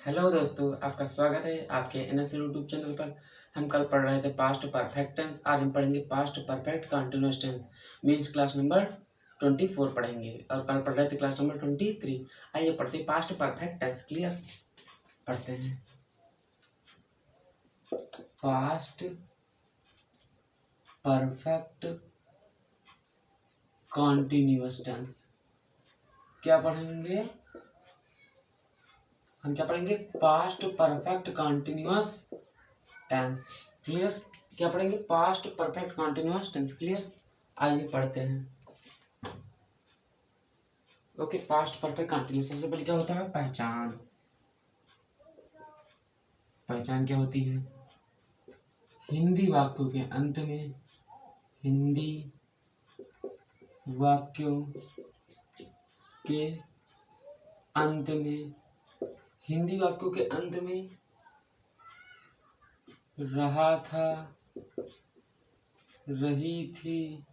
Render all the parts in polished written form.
Hello दोस्तों, आपका स्वागत है आपके एनएस यूट्यूब चैनल पर। हम कल पढ़ रहे थे पास्ट परफेक्ट टेंस। आज हम पढ़ेंगे past perfect continuous tense. Means class number 24 पढ़ेंगे और कल पढ़ रहे थे क्लास नंबर 23। आइए पढ़ते पास्ट परफेक्ट टेंस। क्लियर? पढ़ते हैं पास्ट परफेक्ट कंटिन्यूअस टेंस। क्या पढ़ेंगे हम? क्या पढ़ेंगे? Past perfect continuous tense. Clear? क्या पढ़ेंगे? Past perfect continuous tense. Clear? आइए पढ़ते हैं। Okay, past perfect continuous. सबसे पहले क्या होता है? पहचान। पहचान क्या होती है? हिंदी वाक्यों के अंत में, हिंदी वाक्यों के अंत में, हिंदी वाक्यों के अंत में रहा था, रही थी,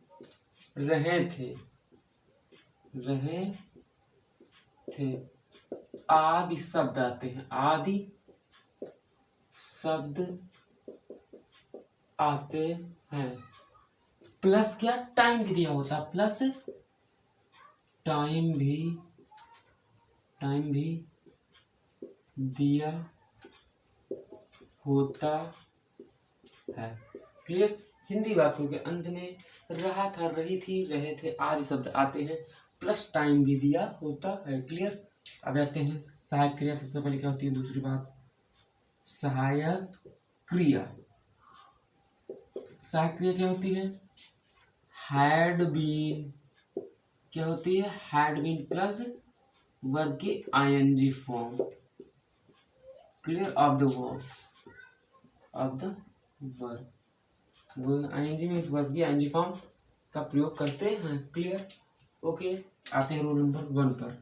रहे थे, रहे थे आदि शब्द आते हैं। आदि शब्द आते हैं। प्लस क्या? टाइम भी दिया होता है। प्लस टाइम भी दिया होता है। क्लियर? हिंदी वाक्यों के अंत में रहा था, रही थी, रहे थे आदि शब्द आते हैं, प्लस टाइम भी दिया होता है। क्लियर? अब आते हैं सहायक क्रिया। सबसे पहले क्या होती है? दूसरी बात, सहायक क्रिया। सहायक क्रिया क्या होती है? Had been. क्या होती है? हैड बीन प्लस वर्ब की ING form. Clear? Of the verb, of the verb. ING means verb की आईएनजी फॉर्म का प्रयोग करते हैं। क्लियर? ओके, आते हैं रूल नंबर 1 पर।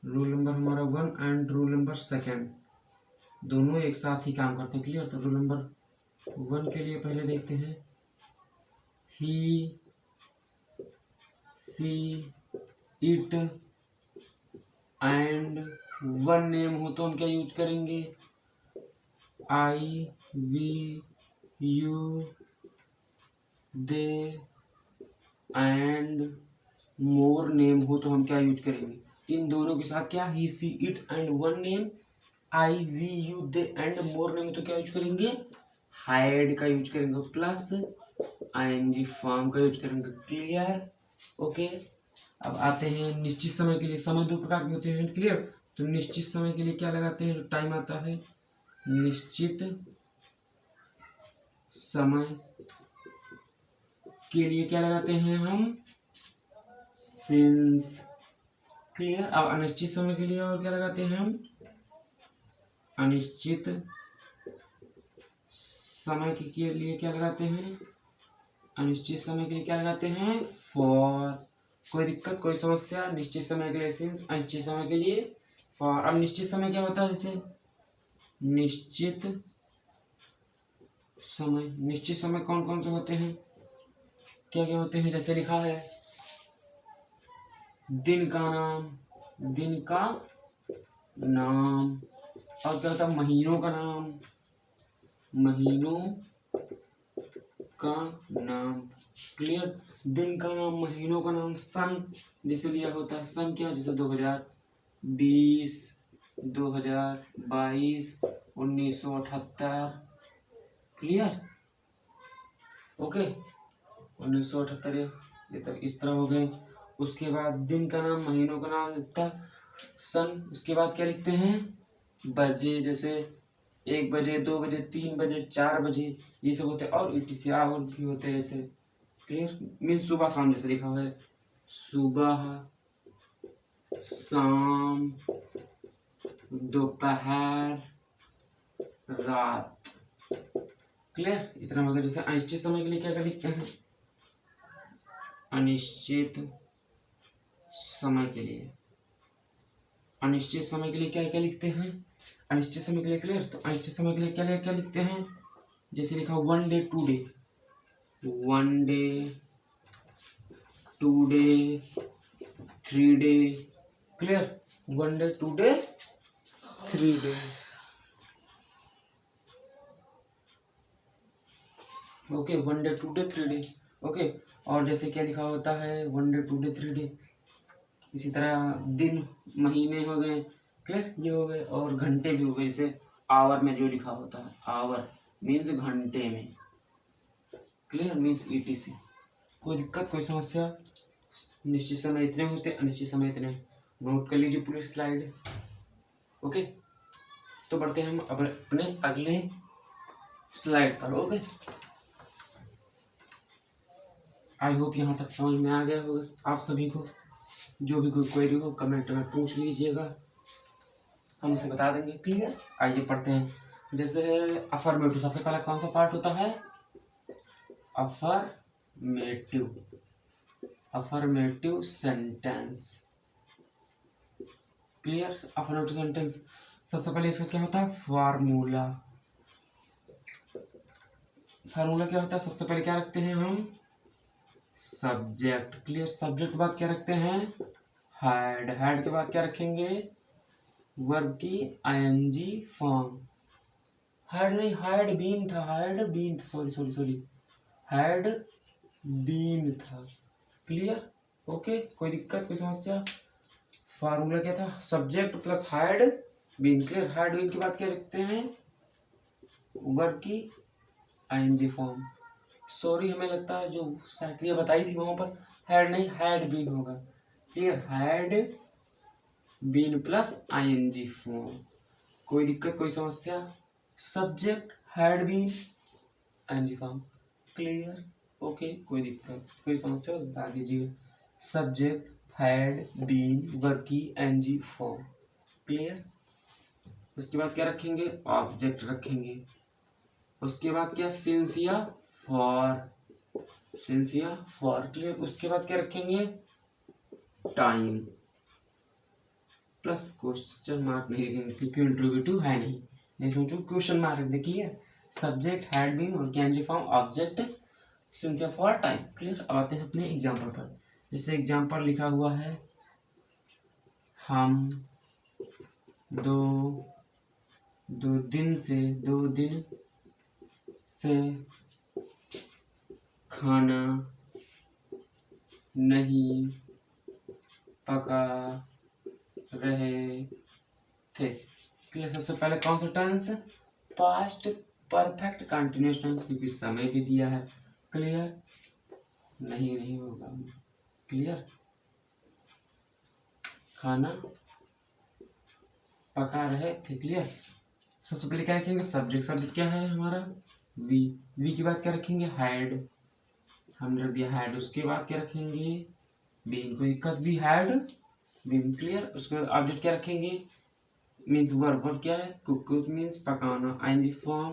रूल नंबर हमारा 1 एंड रूल नंबर 2 दोनों एक साथ ही काम करते हैं। क्लियर? तो रूल नंबर 1 के लिए पहले देखते हैं। He, she, it and one name हो तो हम क्या यूज करेंगे? I, we, you, they and more name हो तो हम क्या यूज करेंगे? इन दोनों के साथ क्या? He, she, it and one name, I, we, you, they and more name तो क्या यूज करेंगे? हाइड का यूज करेंगे प्लस आईएनजी फॉर्म का यूज करेंगे। क्लियर? ओके, अब आते हैं निश्चित समय के लिए। समय दो प्रकार के होते हैं। क्लियर? तो निश्चित समय के लिए क्या लगाते हैं? टाइम आता है। निश्चित समय के लिए क्या लगाते हैं हम? सिंस। क्लियर? अब अनिश्चित समय के लिए और क्या लगाते हैं हम? अनिश्चित समय के लिए क्या लगाते हैं? अनिश्चित समय के लिए क्या लगाते हैं? फॉर। कोई दिक्कत, कोई समस्या? निश्चित समय के लिए सिंस, अनिश्चित समय के लिए फॉर। अब निश्चित समय क्या होता है? जैसे निश्चित समय, निश्चित समय कौन कौन से होते हैं? क्या क्या होते हैं? जैसे लिखा है दिन का नाम, दिन का नाम। और क्या होता है? महीनों का नाम, महीनों का नाम। क्लियर? दिन का नाम, महीनों का नाम। सन जैसे लिया होता है। सन क्या? जैसे 2020, 2022, 1978। क्लियर? ओके, 1978 ये तक इस तरह हो गए। उसके बाद दिन का नाम, महीनों का नाम लिखता सन। उसके बाद क्या लिखते हैं? बजे, जैसे 1 बजे, 2 बजे, 3 बजे, 4 बजे, ये सब होते हैं। और ईटीसी और भी होते हैं जैसे। क्लियर? मीन्स सुबह शाम जैसे लिखा हुआ है। सुबह, शाम, दोपहर, रात। क्लियर? इतना हो गया। जैसे अनिश्चित समय के लिए क्या क्या लिखते हैं? अनिश्चित समय के लिए, अनिश्चित समय के लिए क्या क्या लिखते हैं? अनिश्चित समय के लिए। क्लियर? तो अनिश्चित समय के लिए क्या क्या लिखते हैं? जैसे लिखा 1 day, 2 day, 1 day, 2 day, 3 day. Clear? 1 day, 2 day, 3 days। Okay, 1 day 2 day 3 day. Okay, और जैसे क्या लिखा होता है 1 डे 2 डे 3 डे, इसी तरह दिन महीने हो गए, क्लियर, ये हो गए, और घंटे भी हो गए। जैसे आवर में जो लिखा होता है, आवर मीन्स घंटे में, क्लियर, मीन्स ETC। कोई दिक्कत, कोई समस्या? निश्चित समय इतने होते, अनिश्चित समय इतने। नोट कर लीजिए पूरी स्लाइड। ओके, तो बढ़ते हैं हम अपने अगले स्लाइड पर। ओके, आई होप यहाँ तक समझ में आ गया होगा आप सभी को। जो भी कोई क्वेरी हो कमेंट में पूछ लीजिएगा, हम उसे बता देंगे। क्लियर, आइए पढ़ते हैं। जैसे अफर्मेटिव, सबसे पहला कौन सा पार्ट होता है? Affirmative, affirmative sentence. Clear, affirmative sentence सबसे पहले इसका क्या होता है? फार्मूला। फार्मूला क्या होता है? सबसे पहले क्या रखते हैं हम? सब्जेक्ट। क्लियर, सब्जेक्ट के बाद क्या रखते हैं? हैड। हैड के बाद क्या रखेंगे? वर्ब की ING फॉर्म। हैड नहीं, हैड बीन था, हैड बीन था, सॉरी, हैड बीन था। क्लियर, ओके, कोई दिक्कत, कोई समस्या? फार्मूला क्या था? Subject plus had been. Clear, had been के बाद क्या रखते हैं? वर्ब की ING फॉर्म। सॉरी, हमें लगता है जो साइक्लिया बताई थी वहां पर हैड नहीं, हैड बीन होगा। Clear, had been plus ING form. कोई दिक्कत, कोई समस्या? Subject had been ING form. Clear, okay, कोई दिक्कत, कोई समस्या बता दीजिए। सब्जेक्ट हैड बीन वर्ब की ING फॉर्म। क्लियर, उसके बाद क्या रखेंगे? ऑब्जेक्ट रखेंगे। उसके बाद क्या? सिंस या फॉर, सिंस या फॉर। क्लियर, उसके बाद क्या रखेंगे? टाइम प्लस क्वेश्चन मार्क नहीं रखेंगे क्योंकि इंट्रोगेटिव है नहीं सोचो, क्वेश्चन मार्क रख दे। क्लियर, सब्जेक्ट हैड बीन और ING फॉर्म, ऑब्जेक्ट सिंस या फॉर, टाइम। क्लियर, अब आते हैं अपने एग्जाम्पल पर। जैसे एग्जाम्पल लिखा हुआ है, हम दो दिन से खाना नहीं पका रहे थे। क्लियर, सबसे पहले कौन सा tense? Past perfect continuous tense, क्योंकि समय भी दिया है। क्लियर, नहीं होगा। क्लियर, खाना पका रहे थे। क्लियर, सबसे पहले क्या रखेंगे? सब्जेक्ट। सब्जेक्ट क्या है हमारा? वी के बाद क्या रखेंगे? हैड, हमने रख दिया हैड। उसके बाद क्या रखेंगे? बीन। कोई दिक्कत? We had been. क्लियर, उसके बाद ऑब्जेक्ट क्या रखेंगे? Means verb. वर्ब क्या है? कुक, कुक मीन्स पकाना, ING form,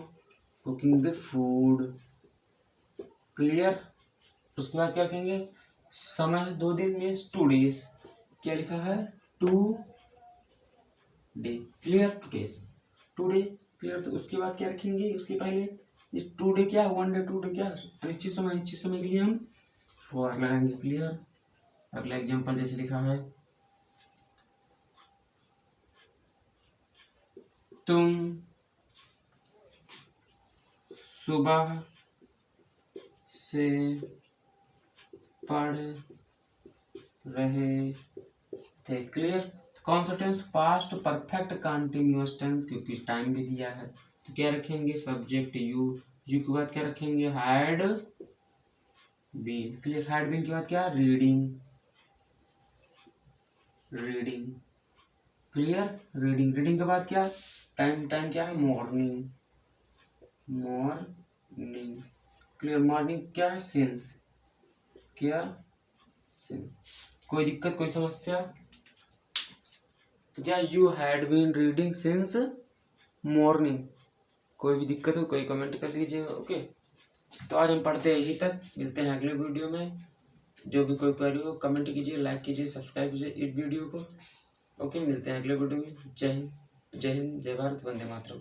cooking the food. Clear, उसके बाद क्या रखेंगे? समय 2 दिन मीन्स 2 डेज। क्या लिखा है? 2 day. Clear, 2 days, 2 day. Clear, तो उसके बाद क्या रखेंगे? उसके पहले ये 2 डे क्या? 1 डे 2 डे क्या? अनिश्चित समय, अनिश्चित समय के लिए हम फॉर लगाएंगे। क्लियर, अगला एग्जांपल जैसे लिखा है, तुम सुबह से पढ़ रहे थे। क्लियर, कौन सा tense? Past perfect continuous tense, क्योंकि टाइम भी दिया है। तो क्या रखेंगे? सब्जेक्ट यू के बाद क्या रखेंगे? Had been. Clear, had been के बाद क्या? रीडिंग। क्लियर, रीडिंग के बाद क्या? टाइम क्या है? मॉर्निंग। क्लियर, मॉर्निंग क्या है? सिंस। क्या? सिंस। कोई दिक्कत, कोई समस्या? तो क्या? You had been reading since morning. कोई भी दिक्कत हो कोई कमेंट कर लीजिएगा। ओके, तो आज हम पढ़ते हैं यहीं तक, मिलते हैं अगले वीडियो में। जो भी कोई क्वेरी हो कमेंट कीजिए, लाइक कीजिए, सब्सक्राइब कीजिए इस वीडियो को। ओके, मिलते हैं अगले वीडियो में। जय हिंद, जय भारत, वंदे मातरम।